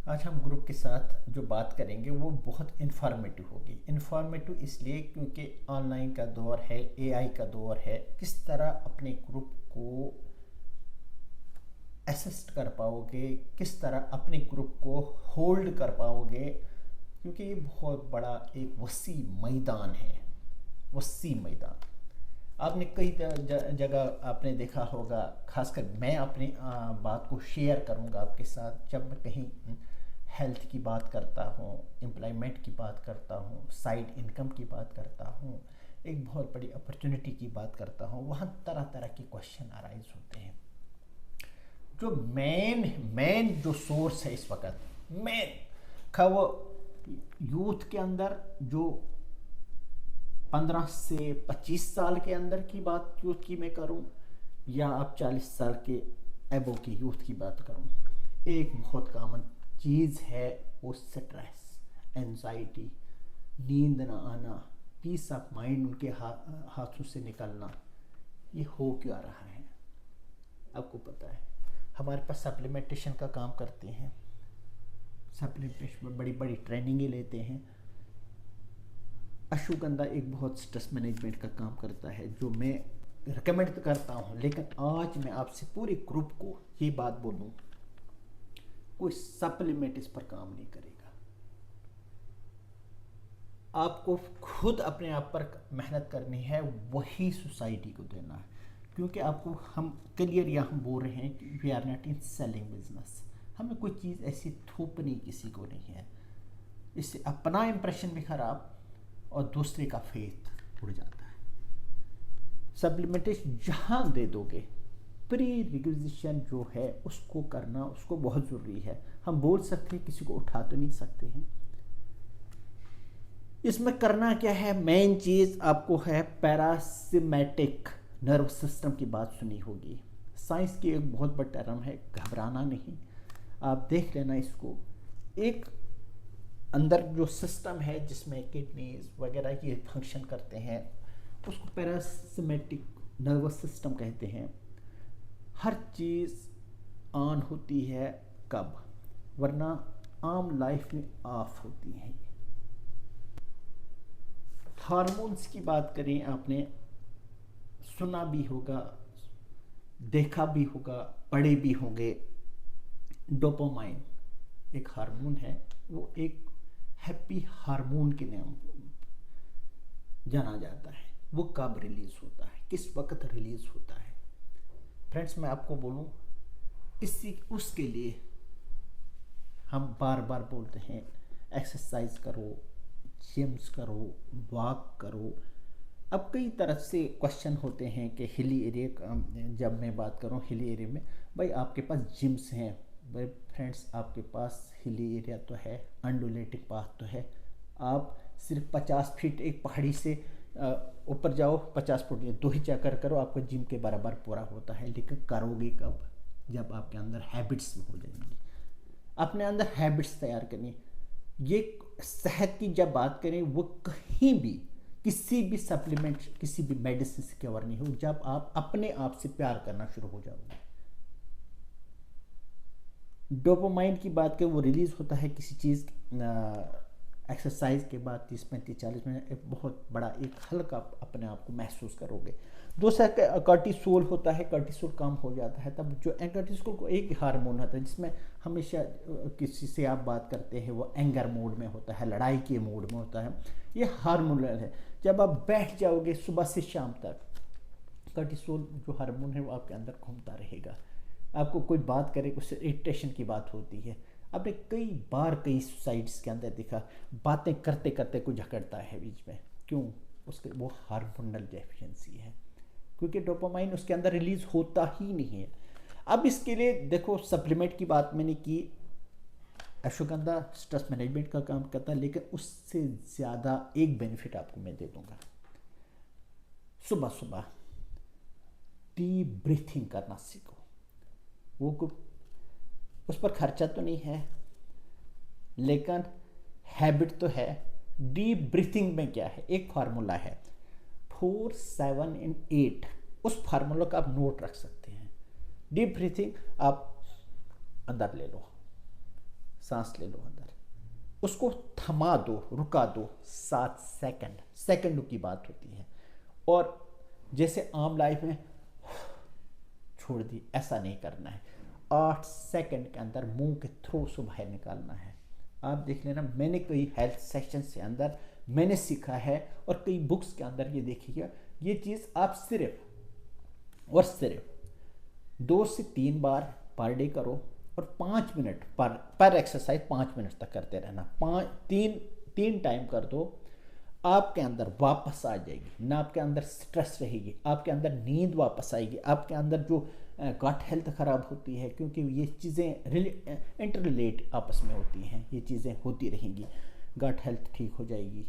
आज हम ग्रुप के साथ जो बात करेंगे वो बहुत इन्फॉर्मेटिव होगी। इन्फॉर्मेटिव इसलिए क्योंकि ऑनलाइन का दौर है, एआई का दौर है। किस तरह अपने ग्रुप को असिस्ट कर पाओगे, किस तरह अपने ग्रुप को होल्ड कर पाओगे, क्योंकि ये बहुत बड़ा एक वसी मैदान है। वसी मैदान आपने कई जगह आपने देखा होगा। खासकर मैं अपनी बात को शेयर करूंगा आपके साथ। जब मैं कहीं हेल्थ की बात करता हूँ, एम्प्लॉयमेंट की बात करता हूँ, साइड इनकम की बात करता हूँ, एक बहुत बड़ी अपॉर्चुनिटी की बात करता हूँ, वहाँ तरह तरह के क्वेश्चन अराइज होते हैं। जो मेन मेन जो सोर्स है इस वक्त, मेन का वो यूथ के अंदर, जो 15 से 25 साल के अंदर की बात यूथ की मैं करूं, या आप 40 साल के एबो की यूथ की बात करूं, एक बहुत कॉमन चीज़ है वो स्ट्रेस, एंजाइटी, नींद ना आना, पीस ऑफ माइंड उनके हाथों से निकलना। ये हो क्या रहा है? आपको पता है हमारे पास सप्लीमेंटेशन का काम करते हैं, सप्लीमेंटेशन में बड़ी बड़ी ट्रेनिंगें लेते हैं। अश्वगंधा एक बहुत स्ट्रेस मैनेजमेंट का काम करता है, जो मैं रिकमेंड करता हूँ। लेकिन आज मैं आपसे पूरे ग्रुप को ये बात बोलूँ, कोई सप्लीमेंट इस पर काम नहीं करेगा। आपको खुद अपने आप पर मेहनत करनी है, वही सोसाइटी को देना है। क्योंकि आपको हम क्लियर यहाँ हम बोल रहे हैं कि we are not in selling business. हमें कोई चीज़ ऐसी थोपनी किसी को नहीं है। इससे अपना इंप्रेशन भी खराब और दूसरे का फेथ उड़ जाता है। सप्लीमेंटेशन जहाँ दे दोगे, प्री रिक्विजिशन जो है उसको करना, उसको बहुत ज़रूरी है। हम बोल सकते हैं, किसी को उठा तो नहीं सकते हैं। इसमें करना क्या है? मेन चीज़ आपको है पैरासिम्पैथिक नर्व सिस्टम की बात सुनी होगी। साइंस की एक बहुत बड़ा टर्म है, घबराना नहीं। आप देख लेना इसको। एक अंदर जो सिस्टम है जिसमें किडनीज वगैरह ये फंक्शन करते हैं, उसको पैरासिम्पैथिक नर्वस सिस्टम कहते हैं। हर चीज़ ऑन होती है कब? वरना आम लाइफ में ऑफ होती है। हार्मोन्स की बात करें, आपने सुना भी होगा, देखा भी होगा, पढ़े भी होंगे। डोपामाइन एक हार्मोन है, वो एक हैप्पी हार्मोन के नाम जाना जाता है। वो कब रिलीज होता है, किस वक्त रिलीज होता है? फ्रेंड्स, मैं आपको बोलूं, इसी उसके लिए हम बार बार बोलते हैं एक्सरसाइज करो, जिम्स करो, वॉक करो। अब कई तरह से क्वेश्चन होते हैं कि हिली एरिया, जब मैं बात करूं हिली एरिया में, भाई आपके पास जिम्स हैं। भाई फ्रेंड्स, आपके पास हिली एरिया तो है, अंडुलेटिंग पाथ तो है। आप सिर्फ 50 फीट एक पहाड़ी से ऊपर जाओ, 50 फुट दो ही चक्कर करो, आपका जिम के बराबर पूरा होता है। लेकिन करोगे कब? जब आपके अंदर हैबिट्स हो जाएंगी। अपने अंदर हैबिट्स तैयार करनी। ये सेहत की जब बात करें, वो कहीं भी किसी भी सप्लीमेंट, किसी भी मेडिसिन से कवर नहीं हो, जब आप अपने आप से प्यार करना शुरू हो जाओगे। डोपामाइन की बात करें, वो रिलीज होता है किसी चीज़ एक्सरसाइज के बाद 30-35-40 मिनट। एक बहुत बड़ा एक हल्का अपने आप को महसूस करोगे। दूसरा कार्टिसोल होता है, कार्टिसोल कम हो जाता है तब। जो कार्टिसोल को एक हार्मोन होता है जिसमें हमेशा किसी से आप बात करते हैं, वो एंगर मोड में होता है, लड़ाई के मोड में होता है। ये हार्मोनल है। जब आप बैठ जाओगे सुबह से शाम तक, कार्टिसोल जो हार्मोन है वो आपके अंदर घूमता रहेगा। आपको कोई बात करे, उससे इरिटेशन की बात होती है। आपने कई बार कई सोसाइटीज़ के अंदर देखा, बातें करते करते कोई झगड़ता है बीच में। क्यों? उसके वो हार्मोनल डेफिशिएंसी है, क्योंकि डोपामाइन उसके अंदर रिलीज होता ही नहीं है। अब इसके लिए देखो, सप्लीमेंट की बात मैंने की, अश्वगंधा स्ट्रेस मैनेजमेंट का काम करता है। लेकिन उससे ज़्यादा एक बेनिफिट आपको मैं दे दूंगा। सुबह सुबह डीप ब्रीथिंग करना सीखो। वो उस पर खर्चा तो नहीं है, लेकिन हैबिट तो है। डीप ब्रीथिंग में क्या है? एक फार्मूला है 4, 7 एंड 8। उस फार्मूला का आप नोट रख सकते हैं। डीप ब्रीथिंग आप अंदर ले लो, सांस ले लो अंदर, उसको थमा दो, रुका दो 7 सेकंड, सेकंडों की बात होती है। और जैसे आम लाइफ में छोड़ दी, ऐसा नहीं करना है। 8 सेकंड के अंदर मुंह के थ्रू से बाहर निकालना है। आप देख लेना, मैंने कई हेल्थ सेक्शन से अंदर मैंने सीखा है और कई बुक्स के अंदर ये देखिएगा, ये चीज़ आप सिर्फ और सिर्फ 2 से 3 बार पर डे करो और 5 मिनट पर एक्सरसाइज 5 मिनट तक करते रहना। तीन तीन टाइम कर दो, आपके अंदर वापस आ जाएगी ना, आपके अंदर स्ट्रेस रहेगी, आपके अंदर नींद वापस आएगी, आपके अंदर जो गट हेल्थ ख़राब होती है, क्योंकि ये चीज़ें इंटर रिलेट आपस में होती हैं, ये चीज़ें होती रहेंगी, गट हेल्थ ठीक हो जाएगी।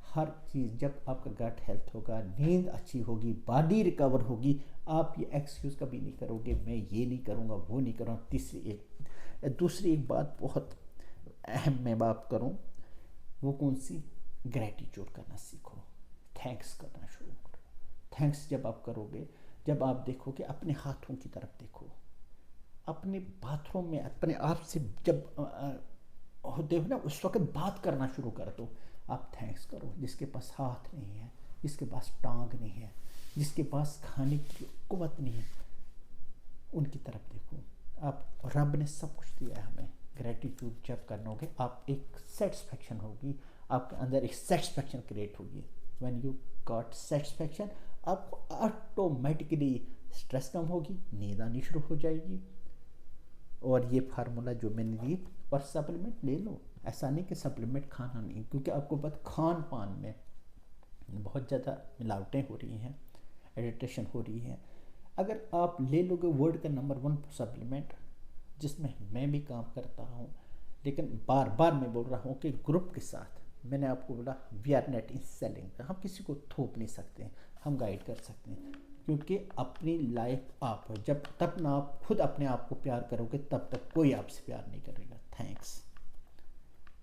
हर चीज़ जब आपका गट हेल्थ होगा, नींद अच्छी होगी, बॉडी रिकवर होगी, आप ये एक्सक्यूज़ कभी नहीं करोगे मैं ये नहीं करूँगा वो नहीं करूँगा। दूसरी एक बात बहुत अहम मैं बात करूँ, वो कौन सी? ग्रैटिट्यूड करना सीखो, थैंक्स करना शुरू करो। थैंक्स जब आप करोगे, जब आप देखोगे अपने हाथों की तरफ देखो, अपने बाथरूम में अपने आप से जब होते हो ना, उस वक्त बात करना शुरू कर दो। आप थैंक्स करो, जिसके पास हाथ नहीं है, जिसके पास टांग नहीं है, जिसके पास खाने की कुव्वत नहीं है, उनकी तरफ देखो। आप, रब ने सब कुछ दिया है हमें। ग्रैटिट्यूड जब करनोगे, आप एक सेटिस्फेक्शन होगी, आपके अंदर एक सेटिस्फेक्शन क्रिएट होगी। व्हेन यू गॉट सेटिस्फेक्शन, आपको ऑटोमेटिकली स्ट्रेस कम होगी, नींद आनी शुरू हो जाएगी। और ये फार्मूला जो मैंने दी, और सप्लीमेंट ले लो, ऐसा नहीं कि सप्लीमेंट खाना नहीं, क्योंकि आपको पता खान पान में बहुत ज़्यादा मिलावटें हो रही हैं, एडिटेशन हो रही है। अगर आप ले लोगे वर्ल्ड का नंबर 1 सप्लीमेंट, जिसमें मैं भी काम करता हूँ, लेकिन बार बार मैं बोल रहा हूँ कि ग्रुप के साथ, मैंने आपको बोला we are not in selling, हम किसी को थोप नहीं सकते हैं, हम गाइड कर सकते हैं, क्योंकि अपनी लाइफ आप जब तक ना आप खुद अपने आप को प्यार करोगे, तब तक कोई आपसे प्यार नहीं करेगा। थैंक्स।